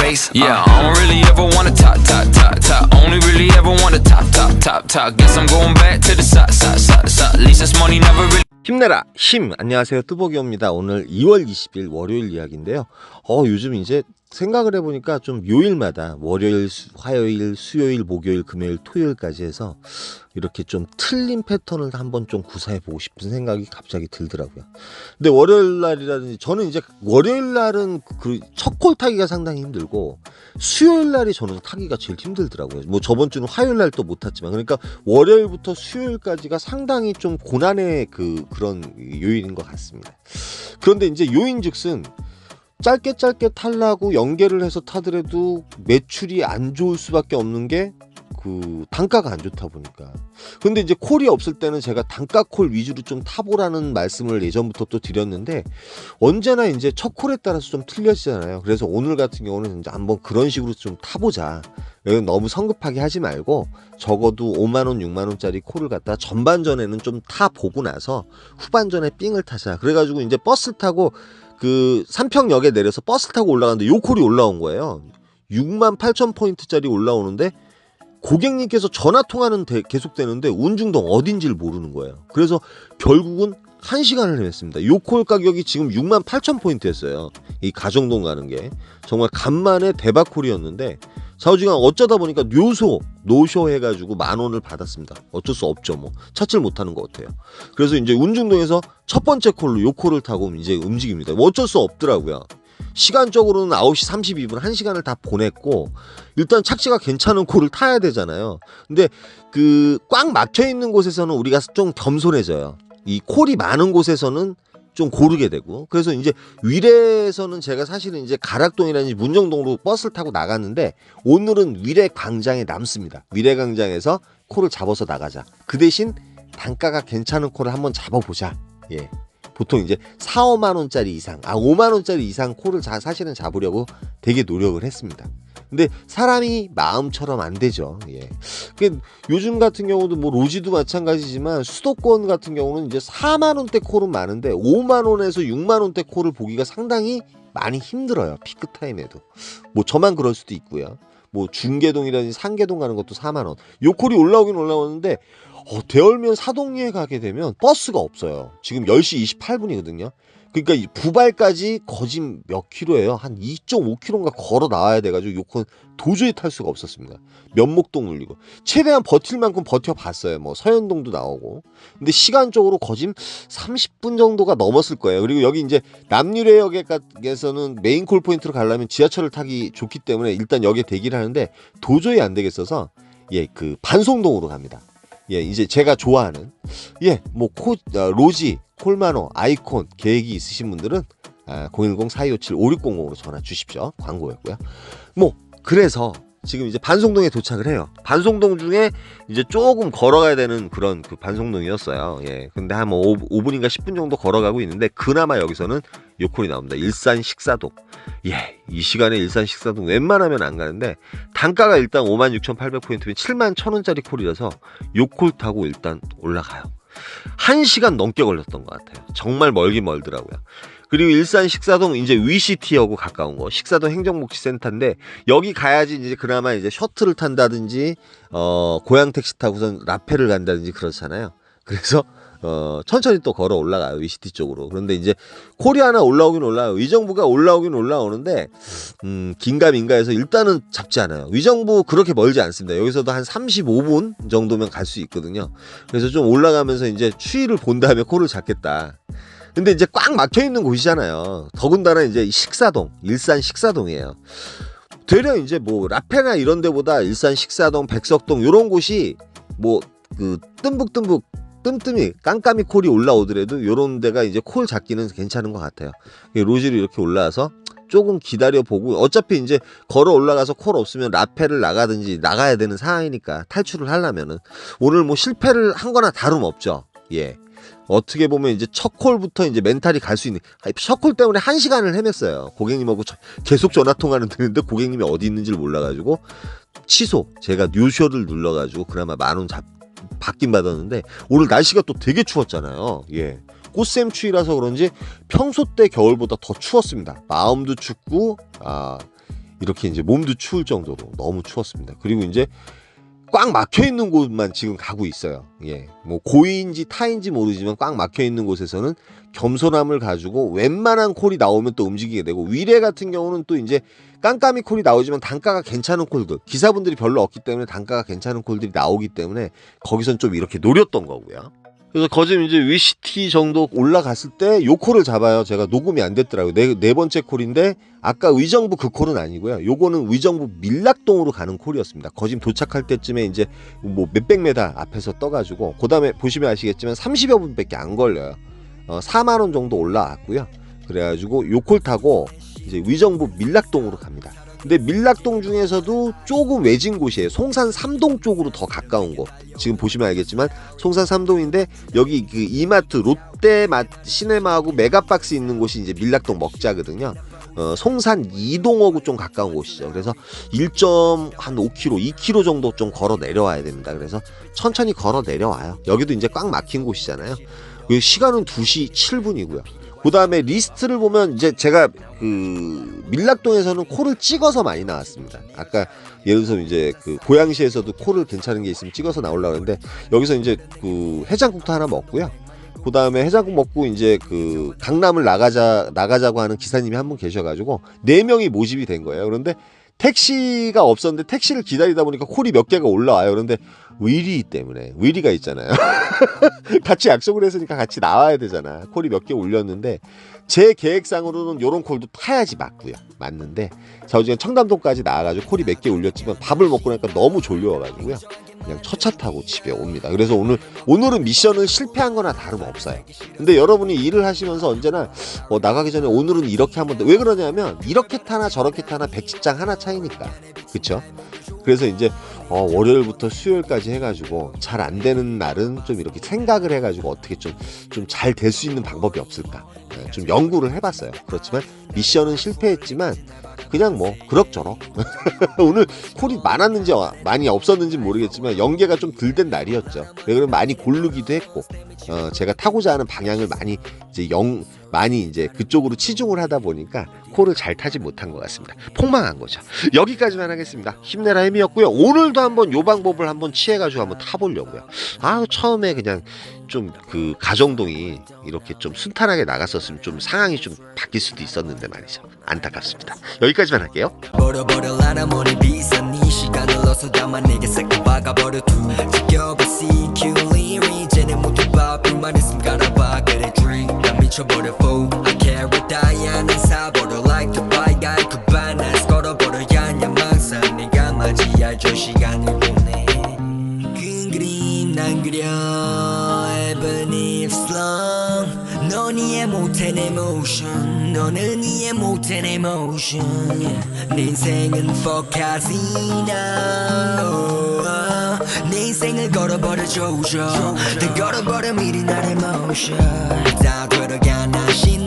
race. Yeah, I don't really ever wanna top. Only really ever wanna top. Guess I'm going back to the side. At least this money never really. 힘내라 힘. 안녕하세요, 뚜벅이옵니다. 오늘 2월 20일 월요일 이야기인데요. 요즘 이제 생각을 해보니까 좀 요일마다 월요일, 화요일, 수요일, 목요일, 금요일, 토요일까지 해서 이렇게 좀 틀린 패턴을 한번 좀 구사해보고 싶은 생각이 갑자기 들더라고요. 근데 월요일 날이라든지 저는 이제 월요일 날은 그 첫 콜 타기가 상당히 힘들고 수요일 날이 저는 타기가 제일 힘들더라고요. 뭐 저번 주는 화요일 날 또 못 탔지만, 그러니까 월요일부터 수요일까지가 상당히 좀 고난의 그런 요일인 것 같습니다. 그런데 이제 요인즉슨 짧게 타려고 연계를 해서 타더라도 매출이 안 좋을 수밖에 없는 게 그 단가가 안 좋다 보니까. 근데 이제 콜이 없을 때는 제가 단가 콜 위주로 좀 타보라는 말씀을 예전부터 또 드렸는데 언제나 이제 첫 콜에 따라서 좀 틀려지잖아요. 그래서 오늘 같은 경우는 이제 한번 그런 식으로 좀 타보자. 너무 성급하게 하지 말고 적어도 5만원, 6만원짜리 콜을 갖다 전반전에는 좀 타보고 나서 후반전에 삥을 타자. 그래가지고 이제 버스 타고 그 삼평역에 내려서 버스 타고 올라가는데 요 콜이 올라온 거예요. 68,000포인트짜리 올라오는데 고객님께서 전화 통화는 계속되는데 운중동 어딘지를 모르는 거예요. 그래서 결국은 1시간을 헤맸습니다. 요 콜 가격이 지금 68,000포인트였어요. 이 가정동 가는 게 정말 간만에 대박 콜이었는데 좌우지간 어쩌다 보니까 노쇼 해가지고 10,000원을 받았습니다. 어쩔 수 없죠. 뭐 찾질 못하는 것 같아요. 그래서 이제 운중동에서 첫 번째 콜로 요 콜을 타고 이제 움직입니다. 뭐 어쩔 수 없더라고요. 시간적으로는 9시 32분 1시간을 다 보냈고 일단 착지가 괜찮은 콜을 타야 되잖아요. 근데 그 꽉 막혀 있는 곳에서는 우리가 좀 겸손해져요. 이 콜이 많은 곳에서는 좀 고르게 되고, 그래서 이제 위례에서는 제가 사실은 이제 가락동이라든지 문정동으로 버스를 타고 나갔는데 오늘은 위례 광장에 남습니다. 위례 광장에서 콜을 잡아서 나가자. 그 대신 단가가 괜찮은 콜을 한번 잡아보자. 예. 보통 이제 4, 5만원짜리 이상, 5만원짜리 이상 콜을 사실은 잡으려고 되게 노력을 했습니다. 근데 사람이 마음처럼 안 되죠. 예. 요즘 같은 경우도 뭐 로지도 마찬가지지만 수도권 같은 경우는 이제 4만원대 콜은 많은데 5만원에서 6만원대 콜을 보기가 상당히 많이 힘들어요. 피크타임에도. 뭐 저만 그럴 수도 있고요. 뭐 중계동이라든지 상계동 가는 것도 4만원. 요 콜이 올라오긴 올라오는데 대월면 사동리에 가게 되면 버스가 없어요. 지금 10시 28분이거든요. 그러니까 이 부발까지 거짓 몇 킬로예요. 한 2.5km인가 걸어 나와야 돼가지고 요건 도저히 탈 수가 없었습니다. 면목동 눌리고 최대한 버틸 만큼 버텨봤어요. 뭐 서현동도 나오고. 근데 시간적으로 거진 30분 정도가 넘었을 거예요. 그리고 여기 이제 남유래역에서는 메인 콜 포인트로 가려면 지하철을 타기 좋기 때문에 일단 여기에 대기를 하는데 도저히 안 되겠어서 그 반송동으로 갑니다. 예, 이제 제가 좋아하는 로지, 콜마노, 아이콘 계획이 있으신 분들은 010-4257-5600으로 전화 주십시오. 광고였고요. 뭐 그래서 지금 이제 반송동에 도착을 해요. 반송동 중에 이제 조금 걸어가야 되는 그런 그 반송동이었어요. 예. 근데 한 5분인가 10분 정도 걸어가고 있는데 그나마 여기서는 요 콜이 나옵니다. 일산 식사동. 예. 이 시간에 일산 식사동 웬만하면 안 가는데 단가가 일단 56,800포인트면 71,000원짜리 콜이라서 요 콜 타고 일단 올라가요. 1시간 넘게 걸렸던 것 같아요. 정말 멀긴 멀더라고요. 그리고 일산 식사동 이제 위시티하고 가까운 거 식사동 행정복지센터인데 여기 가야지 이제 그나마 이제 셔틀을 탄다든지 고향 택시 타고선 라페를 간다든지 그렇잖아요. 그래서 천천히 또 걸어 올라가요. 위시티 쪽으로. 그런데 이제 콜이 하나 올라오긴 올라와요. 위정부가 올라오긴 올라오는데 긴가민가해서 일단은 잡지 않아요. 위정부 그렇게 멀지 않습니다. 여기서도 한 35분 정도면 갈 수 있거든요. 그래서 좀 올라가면서 이제 추위를 본 다음에 콜을 잡겠다. 근데 이제 꽉 막혀 있는 곳이잖아요. 더군다나 이제 식사동, 일산 식사동이에요. 되려 이제 뭐 라페나 이런 데보다 일산 식사동, 백석동 이런 곳이 뭐 그 뜸뜸이 깜깜이 콜이 올라오더라도 이런 데가 이제 콜 잡기는 괜찮은 것 같아요. 로지로 이렇게 올라와서 조금 기다려보고 어차피 이제 걸어 올라가서 콜 없으면 라페를 나가든지 나가야 되는 상황이니까 탈출을 하려면은 오늘 뭐 실패를 한 거나 다름없죠. 예. 어떻게 보면 이제 첫 콜부터 이제 멘탈이 갈 수 있는, 첫 콜 때문에 1시간을 헤맸어요. 고객님하고 계속 전화 통화는 되는데 고객님이 어디 있는지를 몰라가지고 취소. 제가 뉴쇼를 눌러가지고 그나마 10,000원 받긴 받았는데 오늘 날씨가 또 되게 추웠잖아요. 예. 꽃샘 추위라서 그런지 평소 때 겨울보다 더 추웠습니다. 마음도 춥고 이렇게 이제 몸도 추울 정도로 너무 추웠습니다. 그리고 이제 꽉 막혀 있는 곳만 지금 가고 있어요. 예, 뭐 고인지 타인지 모르지만 꽉 막혀 있는 곳에서는 겸손함을 가지고 웬만한 콜이 나오면 또 움직이게 되고, 위례 같은 경우는 또 이제 깜깜이 콜이 나오지만 단가가 괜찮은 콜들, 기사분들이 별로 없기 때문에 단가가 괜찮은 콜들이 나오기 때문에 거기선 좀 이렇게 노렸던 거고요. 그래서 거짓 이제 위시티 정도 올라갔을 때 요 콜을 잡아요. 제가 녹음이 안 됐더라고요. 네 번째 콜인데 아까 의정부 그 콜은 아니고요. 요거는 의정부 밀락동으로 가는 콜이었습니다. 거짓 도착할 때쯤에 이제 뭐 몇백 메다 앞에서 떠가지고, 그 다음에 보시면 아시겠지만 30여 분밖에 안 걸려요. 4만 원 정도 올라왔고요. 그래가지고 요 콜 타고 이제 의정부 밀락동으로 갑니다. 근데 밀락동 중에서도 조금 외진 곳이에요. 송산 3동 쪽으로 더 가까운 곳. 지금 보시면 알겠지만 송산 3동인데 여기 그 이마트 롯데 시네마하고 메가박스 있는 곳이 이제 밀락동 먹자거든요. 송산 2동하고 좀 가까운 곳이죠. 그래서 1.5km, 2km 정도 좀 걸어 내려와야 됩니다. 그래서 천천히 걸어 내려와요. 여기도 이제 꽉 막힌 곳이잖아요. 시간은 2시 7분이고요. 그 다음에 리스트를 보면 이제 제가 그 밀락동에서는 콜을 찍어서 많이 나왔습니다. 아까 예를 들어서 이제 그 고양시에서도 콜을 괜찮은 게 있으면 찍어서 나오려고 하는데, 여기서 이제 그 해장국도 하나 먹고요. 그 다음에 해장국 먹고 이제 그 강남을 나가자고 하는 기사님이 한 분 계셔가지고 4명이 모집이 된 거예요. 그런데 택시가 없었는데 택시를 기다리다 보니까 콜이 몇 개가 올라와요. 그런데 위리 때문에, 위리가 있잖아요. 같이 약속을 했으니까 같이 나와야 되잖아. 콜이 몇 개 올렸는데 제 계획상으로는 요런 콜도 타야지 맞는데 저지금 청담동까지 나와가지고 콜이 몇 개 올렸지만 밥을 먹고 나니까 너무 졸려와가지고요. 그냥 첫차 타고 집에 옵니다. 그래서 오늘은 미션을 실패한 거나 다름없어요. 근데 여러분이 일을 하시면서 언제나 나가기 전에 오늘은 이렇게 한번, 왜 그러냐면 이렇게 타나 저렇게 타나 100직장 하나 차이니까. 그쵸? 그래서 이제 월요일부터 수요일까지 해가지고 잘 안 되는 날은 좀 이렇게 생각을 해가지고 어떻게 좀 잘 될 수 있는 방법이 없을까, 좀 연구를 해봤어요. 그렇지만 미션은 실패했지만 그냥 뭐 그럭저럭 오늘 콜이 많았는지 많이 없었는지 모르겠지만 연계가 좀 덜 된 날이었죠. 그러면 많이 고르기도 했고, 제가 타고자 하는 방향을 많이 이제 그쪽으로 치중을 하다 보니까 콜을 잘 타지 못한 것 같습니다. 폭망한 거죠. 여기까지만 하겠습니다. 힘내라 햄이었고요. 오늘도 한번 요 방법을 한번 취해가지고 한번 타보려고요. 처음에 그냥 좀 그 가정동이 이렇게 좀 순탄하게 나갔었으면 좀 상황이 좀 바뀔 수도 있었는데 말이죠. 안타깝습니다. 여기까지만 할게요. 미쳐버려 fool I carry 다이아는 사버려 like the bike guy 그 반나스 걸어버려야 야망상 네가 맞이할 저 시간을 보내 큰 그림 난 그려 even if long 넌 이해 못해 내 motion 너는 이해 못해 내 motion 내 인생은 fuck하지나 내 인생을 걸어버려 조져 다 걸어버려 미리 나를 motion 다 들어가 나 신